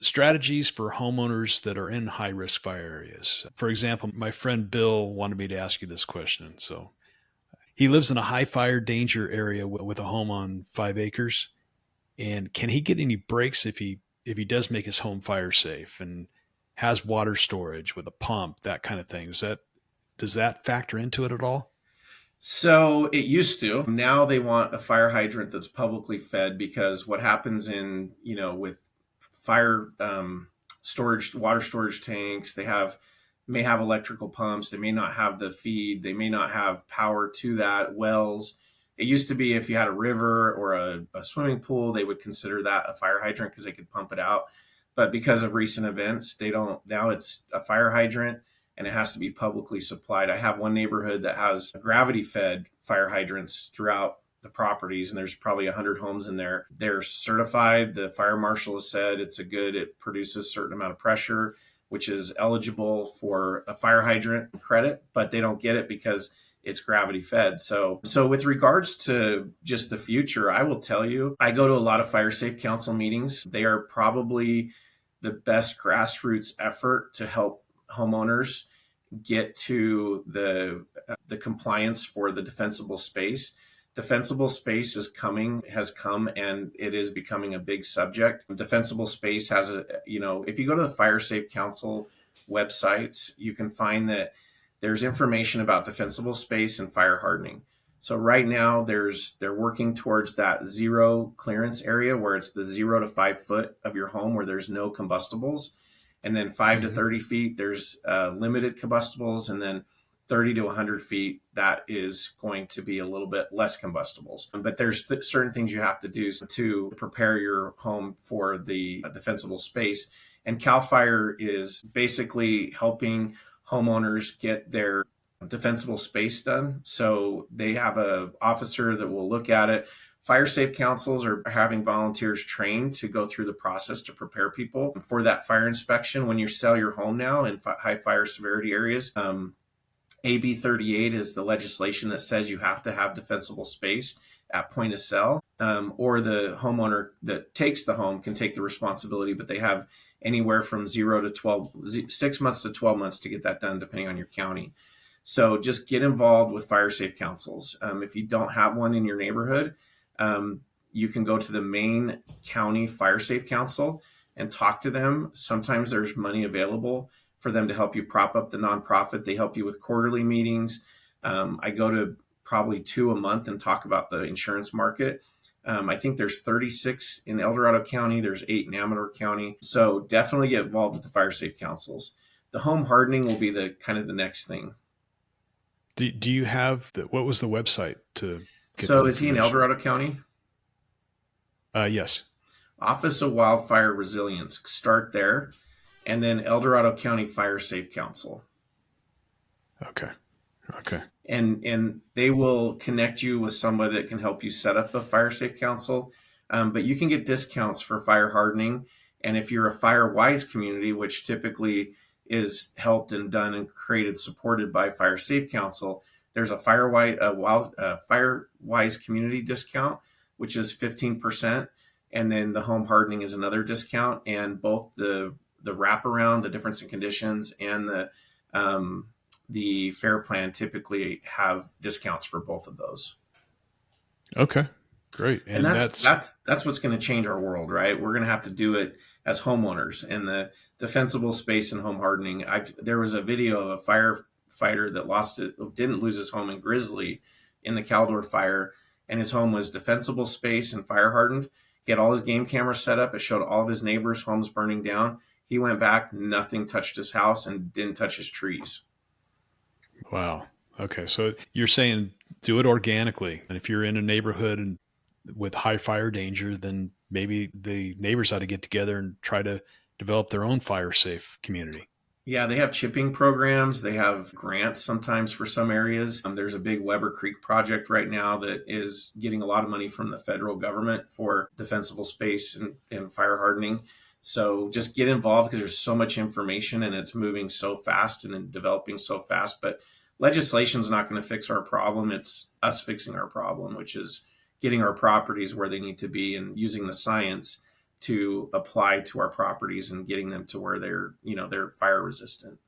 strategies for homeowners that are in high risk fire areas. For example, my friend Bill wanted me to ask you this question. So he lives in a high fire danger area with a home on 5 acres. And can he get any breaks if he does make his home fire safe and has water storage with a pump, that kind of thing? Does that factor into it at all? So it used to. Now they want a fire hydrant that's publicly fed because what happens with fire storage, water storage tanks, may have electrical pumps. They may not have the feed. They may not have power to that, wells. It used to be if you had a river or a swimming pool, they would consider that a fire hydrant because they could pump it out. But because of recent events, they don't. Now it's a fire hydrant and it has to be publicly supplied. I have one neighborhood that has gravity fed fire hydrants throughout the properties, and there's probably 100 homes in there. They're certified. The fire marshal has said it produces a certain amount of pressure, which is eligible for a fire hydrant credit, but they don't get it because it's gravity fed. So with regards to just the future, I will tell you, I go to a lot of fire safe council meetings. They are probably the best grassroots effort to help homeowners get to the compliance for the defensible space. Defensible space has come, and it is becoming a big subject. Defensible space if you go to the Fire Safe Council websites, you can find that there's information about defensible space and fire hardening. So right now they're working towards that zero clearance area where it's the 0 to 5 foot of your home where there's no combustibles. And then 5 to 30 feet, there's limited combustibles. And then 30 to 100 feet, that is going to be a little bit less combustibles. But there's certain things you have to do to prepare your home for the defensible space. And CAL FIRE is basically helping homeowners get their defensible space done. So they have an officer that will look at it. Fire safe councils are having volunteers trained to go through the process to prepare people for that fire inspection. When you sell your home now in high fire severity areas, AB 38 is the legislation that says you have to have defensible space at point of sale, or the homeowner that takes the home can take the responsibility, but they have anywhere from 6 months to 12 months to get that done, depending on your county. So just get involved with fire safe councils. If you don't have one in your neighborhood, you can go to the main county fire safe council and talk to them. Sometimes there's money available for them to help you prop up the nonprofit. They help you with quarterly meetings. I go to probably 2 a month and talk about the insurance market. I think there's 36 in El Dorado County. There's 8 in Amador County. So definitely get involved with the fire safe councils. The home hardening will be the kind of the next thing. Do you have what was the website to get So is he in El Dorado County? Yes. Office of Wildfire Resilience. Start there. And then El Dorado County Fire Safe Council. Okay. And they will connect you with somebody that can help you set up a fire safe council. But you can get discounts for fire hardening. And if you're a FireWise community, which typically is helped and done and created, supported by Fire Safe Council, there's a FireWise community discount, which is 15%. And then the home hardening is another discount. And both the wraparound, the difference in conditions, and the fair plan typically have discounts for both of those. Okay, great. And that's what's going to change our world, right? We're going to have to do it as homeowners. And the defensible space and home hardening. There was a video of a firefighter that didn't lose his home in Grizzly in the Caldor fire, and his home was defensible space and fire hardened. He had all his game cameras set up. It showed all of his neighbors' homes burning down. He went back, nothing touched his house and didn't touch his trees. Wow. Okay. So you're saying do it organically. And if you're in a neighborhood and with high fire danger, then maybe the neighbors ought to get together and try to develop their own fire safe community. Yeah, they have chipping programs. They have grants sometimes for some areas. There's a big Weber Creek project right now that is getting a lot of money from the federal government for defensible space and fire hardening. So just get involved because there's so much information and it's moving so fast and developing so fast. But legislation is not going to fix our problem. It's us fixing our problem, which is getting our properties where they need to be and using the science to apply to our properties and getting them to where they're fire resistant.